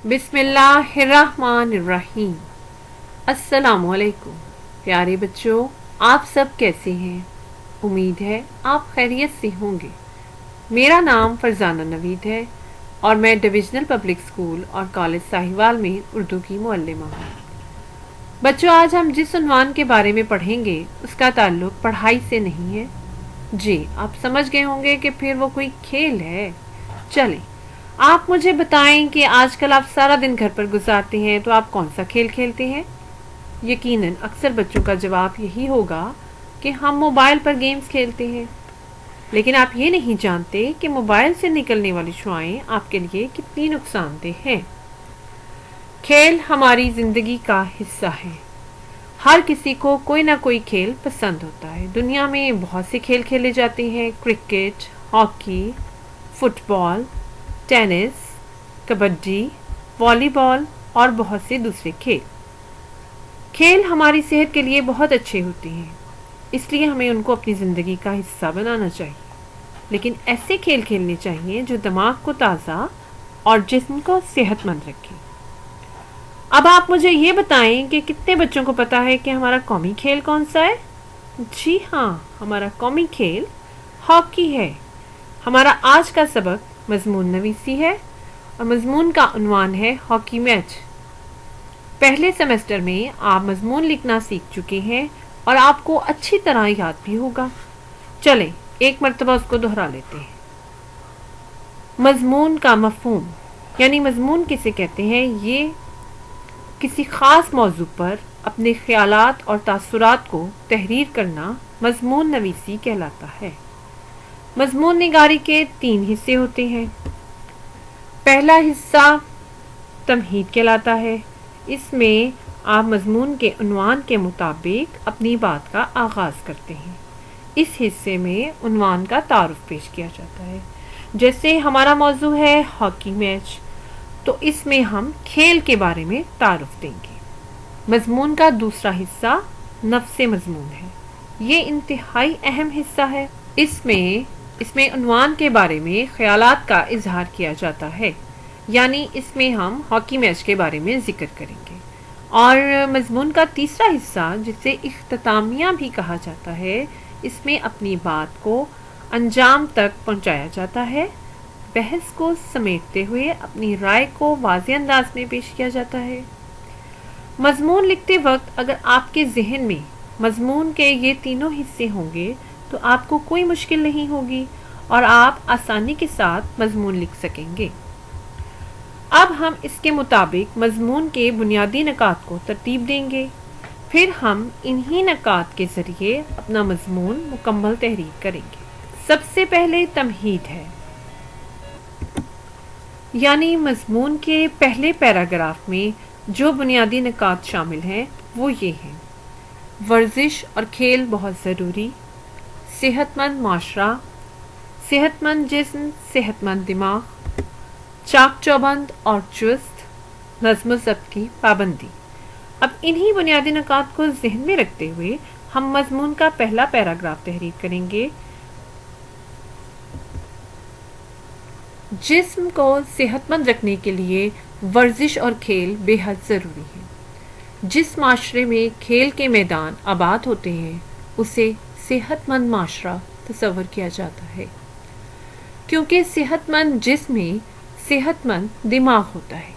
بسم اللہ الرحمن الرحیم۔ السلام علیکم پیارے بچوں، آپ سب کیسے ہیں؟ امید ہے آپ خیریت سے ہوں گے۔ میرا نام فرزانہ نوید ہے اور میں ڈویژنل پبلک اسکول اور کالج ساہیوال میں اردو کی معلمہ ہوں۔ بچوں، آج ہم جس عنوان کے بارے میں پڑھیں گے اس کا تعلق پڑھائی سے نہیں ہے۔ جی، آپ سمجھ گئے ہوں گے کہ پھر وہ کوئی کھیل ہے۔ چلیں، آپ مجھے بتائیں کہ آج کل آپ سارا دن گھر پر گزارتے ہیں تو آپ کون سا کھیل کھیلتے ہیں؟ یقیناً اکثر بچوں کا جواب یہی ہوگا کہ ہم موبائل پر گیمز کھیلتے ہیں۔ لیکن آپ یہ نہیں جانتے کہ موبائل سے نکلنے والی شعاعیں آپ کے لیے کتنی نقصان دہ ہیں۔ کھیل ہماری زندگی کا حصہ ہے۔ ہر کسی کو کوئی نہ کوئی کھیل پسند ہوتا ہے۔ دنیا میں بہت سے کھیل کھیلے جاتے ہیں: کرکٹ، ہاکی، فٹ بال، ٹینس، کبڈی، والی بال اور بہت سے دوسرے کھیل۔ کھیل ہماری صحت کے لیے بہت اچھے ہوتے ہیں، اس لیے ہمیں ان کو اپنی زندگی کا حصہ بنانا چاہیے۔ لیکن ایسے کھیل کھیلنے چاہیے جو دماغ کو تازہ اور جسم کو صحت مند رکھیں۔ اب آپ مجھے یہ بتائیں کہ کتنے بچوں کو پتا ہے کہ ہمارا قومی کھیل کون سا ہے؟ جی ہاں، ہمارا قومی کھیل ہاکی ہے۔ ہمارا آج کا سبق مضمون نویسی ہے اور مضمون کا عنوان ہے ہاکی میچ۔ پہلے سیمسٹر میں آپ مضمون لکھنا سیکھ چکے ہیں اور آپ کو اچھی طرح یاد بھی ہوگا۔ چلیں ایک مرتبہ اس کو دہرا لیتے ہیں۔ مضمون کا مفہوم، یعنی مضمون کسے کہتے ہیں؟ یہ کسی خاص موضوع پر اپنے خیالات اور تاثرات کو تحریر کرنا مضمون نویسی کہلاتا ہے۔ مضمون نگاری کے 3 حصے ہوتے ہیں۔ پہلا حصہ تمہید کہلاتا ہے۔ اس میں آپ مضمون کے عنوان کے مطابق اپنی بات کا آغاز کرتے ہیں۔ اس حصے میں عنوان کا تعارف پیش کیا جاتا ہے۔ جیسے ہمارا موضوع ہے ہاکی میچ، تو اس میں ہم کھیل کے بارے میں تعارف دیں گے۔ مضمون کا دوسرا حصہ نفس مضمون ہے۔ یہ انتہائی اہم حصہ ہے۔ اس میں عنوان کے بارے میں خیالات کا اظہار کیا جاتا ہے، یعنی اس میں ہم ہاکی میچ کے بارے میں ذکر کریں گے۔ اور مضمون کا تیسرا حصہ، جسے اختتامیہ بھی کہا جاتا ہے، اس میں اپنی بات کو انجام تک پہنچایا جاتا ہے۔ بحث کو سمیٹتے ہوئے اپنی رائے کو واضح انداز میں پیش کیا جاتا ہے۔ مضمون لکھتے وقت اگر آپ کے ذہن میں مضمون کے یہ تینوں حصے ہوں گے تو آپ کو کوئی مشکل نہیں ہوگی اور آپ آسانی کے ساتھ مضمون لکھ سکیں گے۔ اب ہم اس کے مطابق مضمون کے بنیادی نکات کو ترتیب دیں گے، پھر ہم انہی نکات کے ذریعے اپنا مضمون مکمل تحریر کریں گے۔ سب سے پہلے تمہید ہے، یعنی مضمون کے پہلے پیراگراف میں جو بنیادی نکات شامل ہیں وہ یہ ہیں: ورزش اور کھیل بہت ضروری، صحت مند معاشرہ، صحت مند جسم، صحت مند دماغ، چاق چوبند اور چست، نظم و ضبط کی پابندی۔ اب انہی بنیادی نکات کو ذہن میں رکھتے ہوئے ہم مضمون کا پہلا پیراگراف تحریر کریں گے۔ جسم کو صحت مند رکھنے کے لیے ورزش اور کھیل بے حد ضروری ہے۔ جس معاشرے میں کھیل کے میدان آباد ہوتے ہیں اسے صحت مند معاشرہ تصور کیا جاتا ہے، کیونکہ صحت مند جسم میں صحت مند دماغ ہوتا ہے۔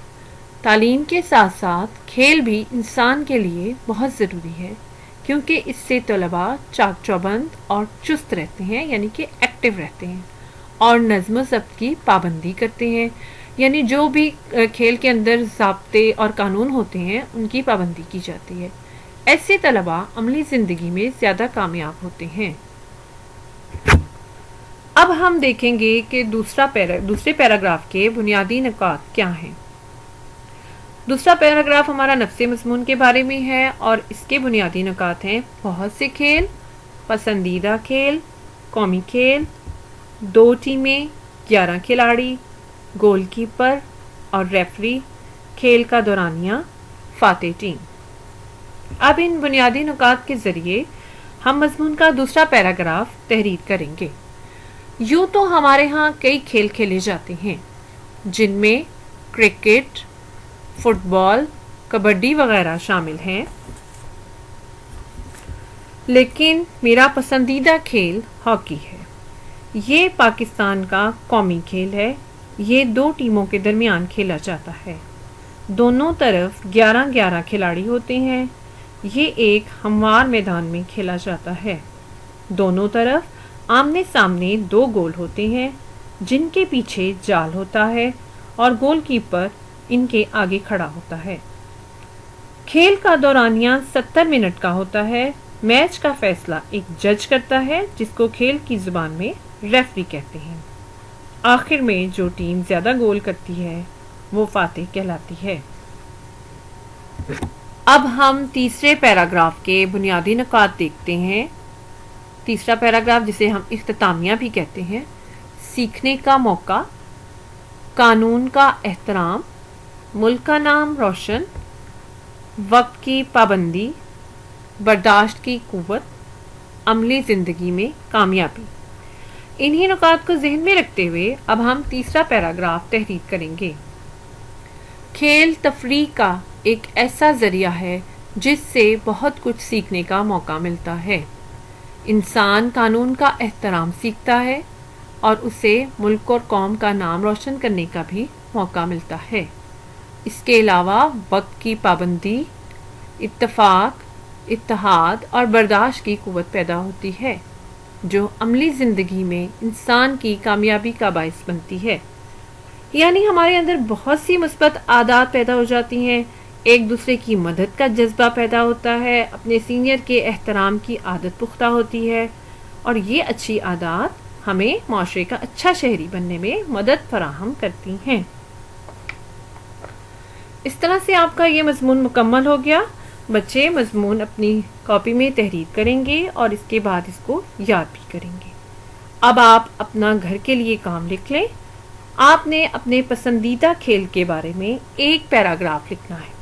تعلیم کے ساتھ ساتھ کھیل بھی انسان کے لیے بہت ضروری ہے، کیونکہ اس سے طلباء چاق چوبند اور چست رہتے ہیں، یعنی کہ ایکٹیو رہتے ہیں، اور نظم و ضبط کی پابندی کرتے ہیں، یعنی جو بھی کھیل کے اندر ضابطے اور قانون ہوتے ہیں ان کی پابندی کی جاتی ہے۔ ایسے طلباء عملی زندگی میں زیادہ کامیاب ہوتے ہیں۔ اب ہم دیکھیں گے کہ دوسرے پیراگراف کے بنیادی نکات کیا ہیں۔ دوسرا پیراگراف ہمارا نفس مضمون کے بارے میں ہے اور اس کے بنیادی نکات ہیں: بہت سے کھیل، پسندیدہ کھیل، قومی کھیل، 2 ٹیمیں، 11 کھلاڑی، گول کیپر اور ریفری، کھیل کا دورانیہ، فاتح ٹیم۔ اب ان بنیادی نکات کے ذریعے ہم مضمون کا دوسرا پیراگراف تحریر کریں گے۔ یوں تو ہمارے ہاں کئی کھیل کھیلے جاتے ہیں، جن میں کرکٹ، فٹ بال، کبڈی وغیرہ شامل ہیں، لیکن میرا پسندیدہ کھیل ہاکی ہے۔ یہ پاکستان کا قومی کھیل ہے۔ یہ 2 ٹیموں کے درمیان کھیلا جاتا ہے۔ دونوں طرف 11 کھلاڑی ہوتے ہیں۔ یہ ایک ہموار میدان میں کھیلا جاتا ہے۔ دونوں طرف آمنے سامنے 2 گول ہوتے ہیں جن کے پیچھے جال ہوتا ہے اور گول کیپر ان کے آگے کھڑا ہوتا ہے۔ کھیل کا دورانیہ 70 منٹ کا ہوتا ہے۔ میچ کا فیصلہ ایک جج کرتا ہے جس کو کھیل کی زبان میں ریفری کہتے ہیں۔ آخر میں جو ٹیم زیادہ گول کرتی ہے وہ فاتح کہلاتی ہے۔ اب ہم تیسرے پیراگراف کے بنیادی نکات دیکھتے ہیں۔ تیسرا پیراگراف جسے ہم اختتامیہ بھی کہتے ہیں: سیکھنے کا موقع، قانون کا احترام، ملک کا نام روشن، وقت کی پابندی، برداشت کی قوت، عملی زندگی میں کامیابی۔ انہی نکات کو ذہن میں رکھتے ہوئے اب ہم تیسرا پیراگراف تحریر کریں گے۔ کھیل تفریح کا ایک ایسا ذریعہ ہے جس سے بہت کچھ سیکھنے کا موقع ملتا ہے۔ انسان قانون کا احترام سیکھتا ہے اور اسے ملک اور قوم کا نام روشن کرنے کا بھی موقع ملتا ہے۔ اس کے علاوہ وقت کی پابندی، اتفاق، اتحاد اور برداشت کی قوت پیدا ہوتی ہے جو عملی زندگی میں انسان کی کامیابی کا باعث بنتی ہے۔ یعنی ہمارے اندر بہت سی مثبت عادات پیدا ہو جاتی ہیں، ایک دوسرے کی مدد کا جذبہ پیدا ہوتا ہے، اپنے سینئر کے احترام کی عادت پختہ ہوتی ہے، اور یہ اچھی عادات ہمیں معاشرے کا اچھا شہری بننے میں مدد فراہم کرتی ہیں۔ اس طرح سے آپ کا یہ مضمون مکمل ہو گیا۔ بچے مضمون اپنی کاپی میں تحریر کریں گے اور اس کے بعد اس کو یاد بھی کریں گے۔ اب آپ اپنا گھر کے لیے کام لکھ لیں۔ آپ نے اپنے پسندیدہ کھیل کے بارے میں ایک پیراگراف لکھنا ہے۔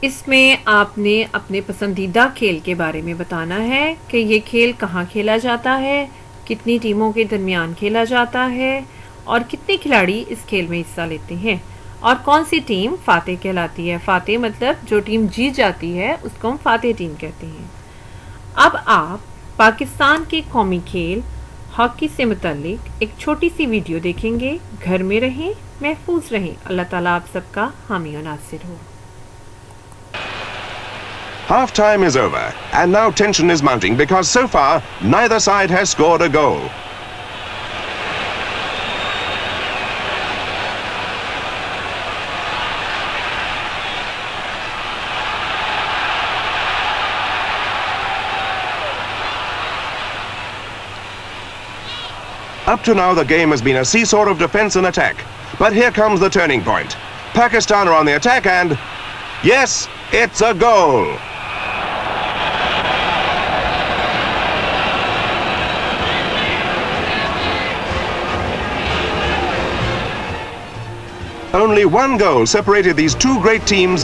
اس میں آپ نے اپنے پسندیدہ کھیل کے بارے میں بتانا ہے کہ یہ کھیل کہاں کھیلا جاتا ہے، کتنی ٹیموں کے درمیان کھیلا جاتا ہے اور کتنے کھلاڑی اس کھیل میں حصہ لیتے ہیں، اور کون سی ٹیم فاتح کہلاتی ہے۔ فاتح مطلب جو ٹیم جیت جاتی ہے اس کو ہم فاتح ٹیم کہتے ہیں۔ اب آپ پاکستان کے قومی کھیل ہاکی سے متعلق ایک چھوٹی سی ویڈیو دیکھیں گے۔ گھر میں رہیں، محفوظ رہیں۔ اللہ تعالیٰ آپ سب کا حامی و ناصر ہو۔ Half time is over, and now tension is mounting because so far neither side has scored a goal. Up to now the game has been a seesaw of defense and attack, but here comes the turning point. Pakistan are on the attack and yes, it's a goal. Only one goal separated these two great teams.